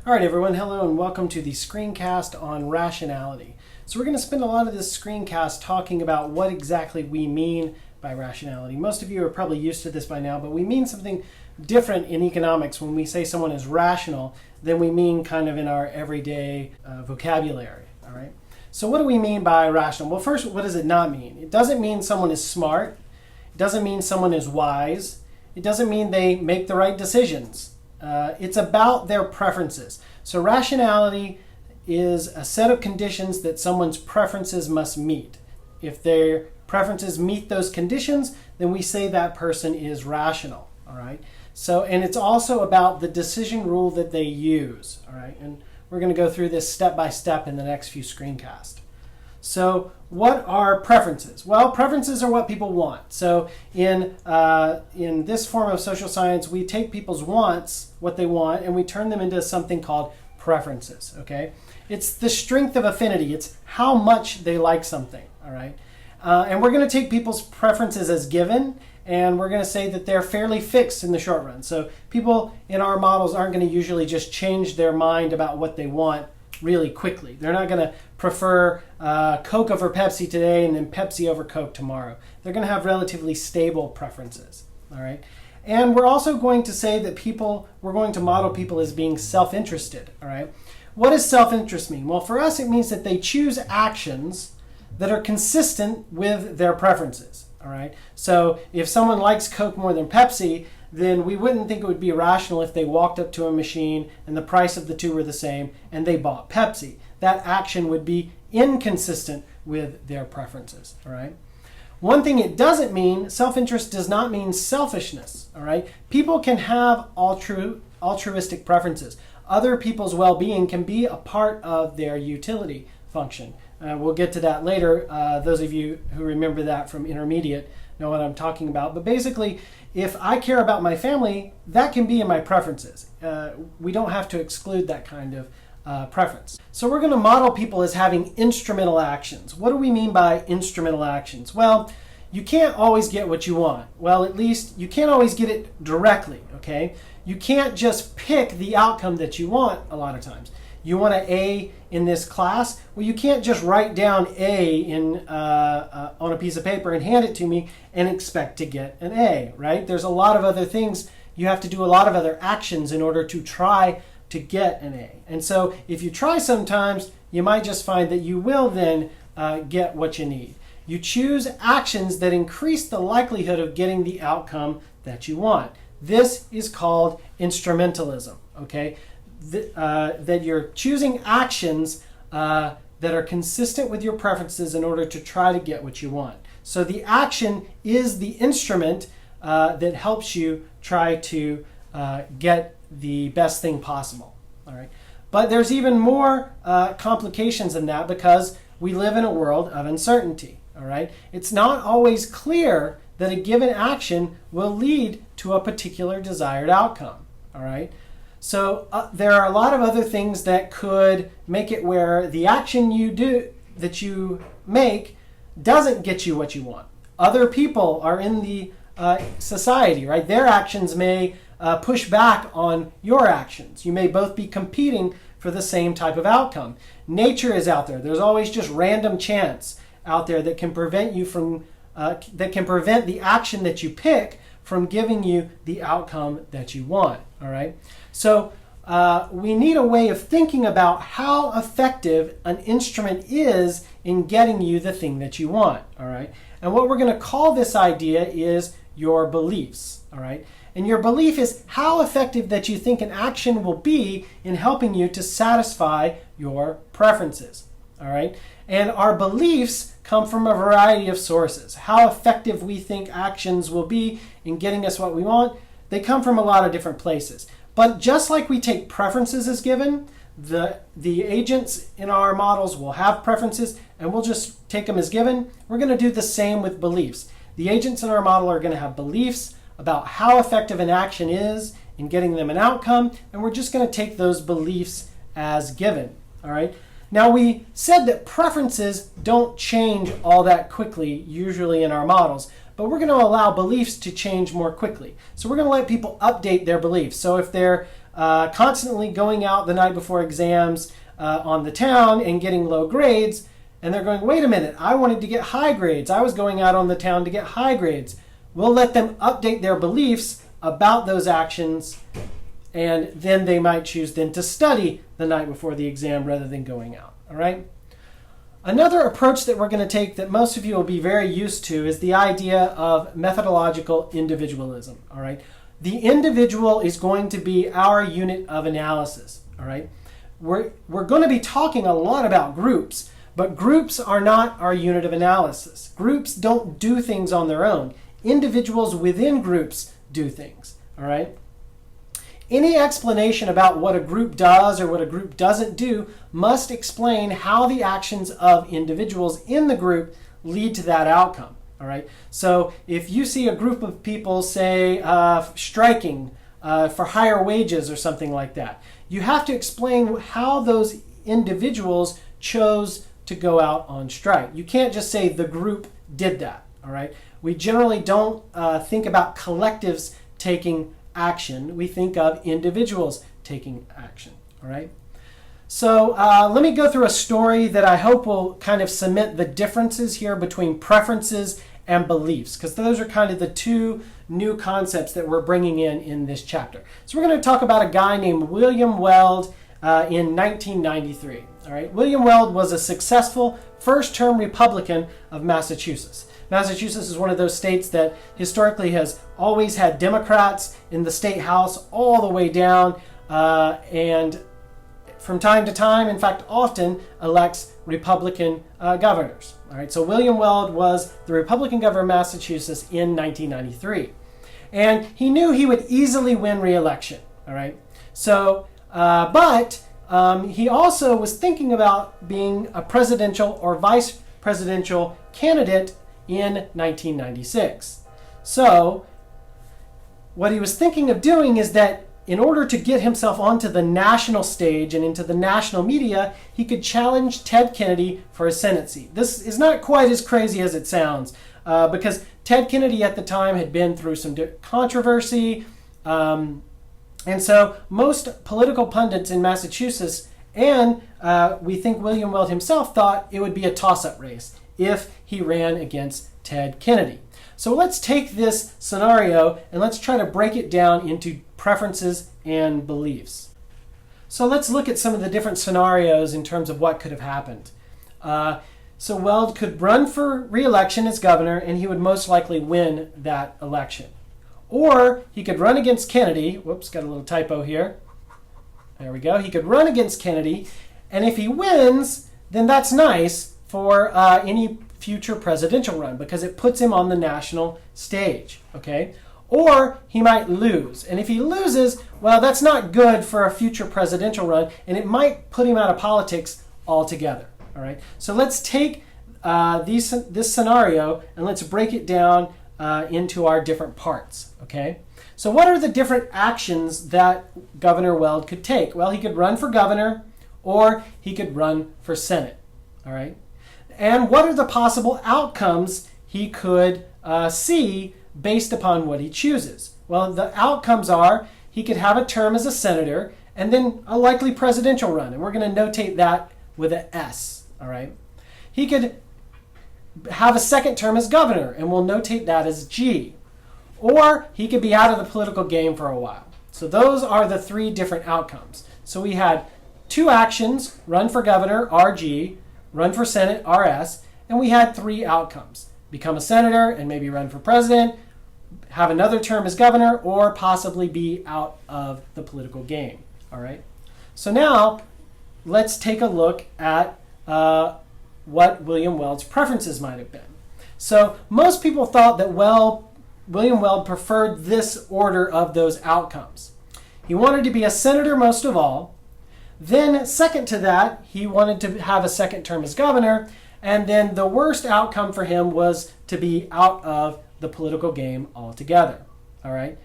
All right, everyone. Hello, and welcome to the screencast on rationality. So we're going to spend a lot of this screencast talking about what exactly we mean by rationality. Most of you are probably used to this by now, but we mean something different in economics when we say someone is rational than we mean kind of in our everyday vocabulary. All right. So what do we mean by rational? Well, first, what does it not mean? It doesn't mean someone is smart. It doesn't mean someone is wise. It doesn't mean they make the right decisions. It's about their preferences. So rationality is a set of conditions that someone's preferences must meet. If their preferences meet those conditions, then we say that person is rational. All right. So, and it's also about the decision rule that they use. All right. And we're going to go through this step by step in the next few screencasts. So what are preferences? Well, preferences are what people want. So in this form of social science, we take people's wants, what they want, and we turn them into something called preferences, okay? It's the strength of affinity. It's how much they like something, all right? And we're going to take people's preferences as given, and we're going to say that they're fairly fixed in the short run. So people in our models aren't going to usually just change their mind about what they want really quickly. They're not going to prefer Coke over Pepsi today and then Pepsi over Coke tomorrow. They're going to have relatively stable preferences, all right? And we're also going to say that we're going to model people as being self-interested, all right? What does self-interest mean? Well, for us, it means that they choose actions that are consistent with their preferences, all right? So if someone likes Coke more than Pepsi, then we wouldn't think it would be rational if they walked up to a machine and the price of the two were the same and they bought Pepsi. That action would be inconsistent with their preferences, all right? One thing it doesn't mean, self-interest does not mean selfishness, all right? People can have altruistic preferences. Other people's well-being can be a part of their utility function. We'll get to that later. Those of you who remember that from intermediate know what I'm talking about. But basically, if I care about my family, that can be in my preferences. We don't have to exclude that kind of preference. So we're going to model people as having instrumental actions. What do we mean by instrumental actions? Well, you can't always get what you want. Well, at least you can't always get it directly, okay? You can't just pick the outcome that you want a lot of times. You want an A in this class? Well, you can't just write down A on a piece of paper and hand it to me and expect to get an A, right? There's a lot of other things. You have to do a lot of other actions in order to try to get an A. And so if you try sometimes, you might just find that you will then get what you need. You choose actions that increase the likelihood of getting the outcome that you want. This is called instrumentalism, okay? That you're choosing actions that are consistent with your preferences in order to try to get what you want. So the action is the instrument that helps you try to get the best thing possible. All right, but there's even more complications than that because we live in a world of uncertainty. All right, it's not always clear that a given action will lead to a particular desired outcome. All right. So there are a lot of other things that could make it where the action that you make doesn't get you what you want. Other people are in the society, right? Their actions may push back on your actions. You may both be competing for the same type of outcome. Nature is out there. There's always just random chance out there that can prevent you from that can prevent the action that you pick from giving you the outcome that you want, all right? So we need a way of thinking about how effective an instrument is in getting you the thing that you want, all right? And what we're going to call this idea is your beliefs, all right? And your belief is how effective that you think an action will be in helping you to satisfy your preferences, all right? And our beliefs come from a variety of sources. How effective we think actions will be in getting us what we want, they come from a lot of different places. But just like we take preferences as given, the agents in our models will have preferences and we'll just take them as given. We're going to do the same with beliefs. The agents in our model are going to have beliefs about how effective an action is in getting them an outcome, and we're just going to take those beliefs as given. All right. Now, we said that preferences don't change all that quickly, usually in our models, but we're going to allow beliefs to change more quickly. So we're going to let people update their beliefs. So if their constantly going out the night before exams on the town and getting low grades. And they're going, wait a minute, I wanted to get high grades. I was going out on the town to get high grades. We'll let them update their beliefs about those actions, and then they might choose then to study the night before the exam rather than going out. All right? Another approach that we're going to take that most of you will be very used to is the idea of methodological individualism. All right? The individual is going to be our unit of analysis. All right? We're going to be talking a lot about groups, but groups are not our unit of analysis. Groups don't do things on their own. Individuals within groups do things. All right? Any explanation about what a group does or what a group doesn't do must explain how the actions of individuals in the group lead to that outcome. All right? So if you see a group of people, say, striking for higher wages or something like that, you have to explain how those individuals chose to go out on strike. You can't just say the group did that. All right? We generally don't think about collectives taking action. We think of individuals taking action. All right. So let me go through a story that I hope will kind of cement the differences here between preferences and beliefs, because those are kind of the two new concepts that we're bringing in this chapter. So we're going to talk about a guy named William Weld in 1993. All right. William Weld was a successful first-term Republican of Massachusetts. Massachusetts is one of those states that historically has always had Democrats in the state house all the way down, and from time to time, in fact, often elects Republican governors. All right, so William Weld was the Republican governor of Massachusetts in 1993, and he knew he would easily win re-election. All right, so but he also was thinking about being a presidential or vice presidential candidate in 1996. So what he was thinking of doing is that in order to get himself onto the national stage and into the national media, he could challenge Ted Kennedy for a Senate seat. This is not quite as crazy as it sounds, because Ted Kennedy at the time had been through some controversy, and so most political pundits in Massachusetts, and we think William Weld himself, thought it would be a toss-up race if he ran against Ted Kennedy. So let's take this scenario and let's try to break it down into preferences and beliefs. So let's look at some of the different scenarios in terms of what could have happened. So Weld could run for re-election as governor, and he would most likely win that election. Or he could run against Kennedy. Whoops, got a little typo here. There we go. He could run against Kennedy, and if he wins, then that's nice for any future presidential run, because it puts him on the national stage, okay? Or he might lose. And if he loses, well, that's not good for a future presidential run, and it might put him out of politics altogether, all right? So let's take this scenario and let's break it down into our different parts, okay? So what are the different actions that Governor Weld could take? Well, he could run for governor, or he could run for Senate, all right? And what are the possible outcomes he could see based upon what he chooses? Well, the outcomes are he could have a term as a senator and then a likely presidential run. And we're going to notate that with an S, all right? He could have a second term as governor, and we'll notate that as G. Or he could be out of the political game for a while. So those are the three different outcomes. So we had two actions, run for governor, RG, run for Senate, RS, and we had three outcomes. Become a senator and maybe run for president, have another term as governor, or possibly be out of the political game. All right. So now let's take a look at what William Weld's preferences might have been. So most people thought that William Weld preferred this order of those outcomes. He wanted to be a senator most of all. Then second to that, he wanted to have a second term as governor. And then the worst outcome for him was to be out of the political game altogether. All right.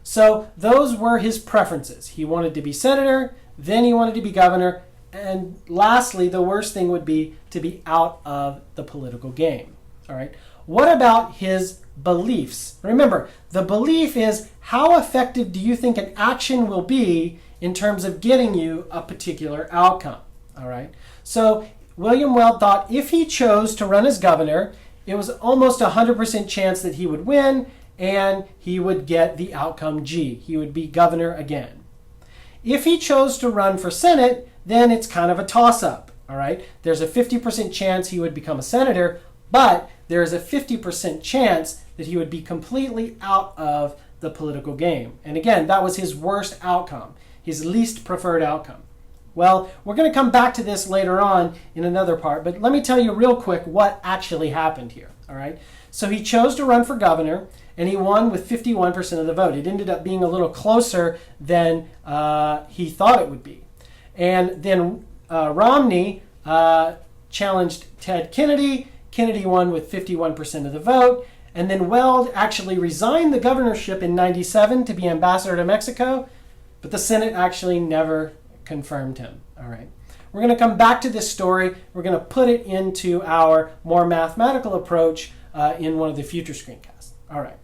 So those were his preferences. He wanted to be senator, then he wanted to be governor, and lastly, the worst thing would be to be out of the political game. All right. what about his beliefs? Remember, the belief is how effective do you think an action will be in terms of getting you a particular outcome. All right. So William Weld thought if he chose to run as governor, it was almost 100% chance that he would win and he would get the outcome G. He would be governor again. If he chose to run for Senate, then it's kind of a toss-up. All right. There's a 50% chance he would become a senator, but there is a 50% chance that he would be completely out of the political game. And again, that was his worst outcome, his least preferred outcome. Well, we're going to come back to this later on in another part, but let me tell you real quick what actually happened here. All right. So he chose to run for governor, and he won with 51% of the vote. It ended up being a little closer than he thought it would be. And then Romney challenged Ted Kennedy. Kennedy won with 51% of the vote. And then Weld actually resigned the governorship in '97 to be ambassador to Mexico, but the Senate actually never confirmed him. All right. We're going to come back to this story. We're going to put it into our more mathematical approach in one of the future screencasts. All right.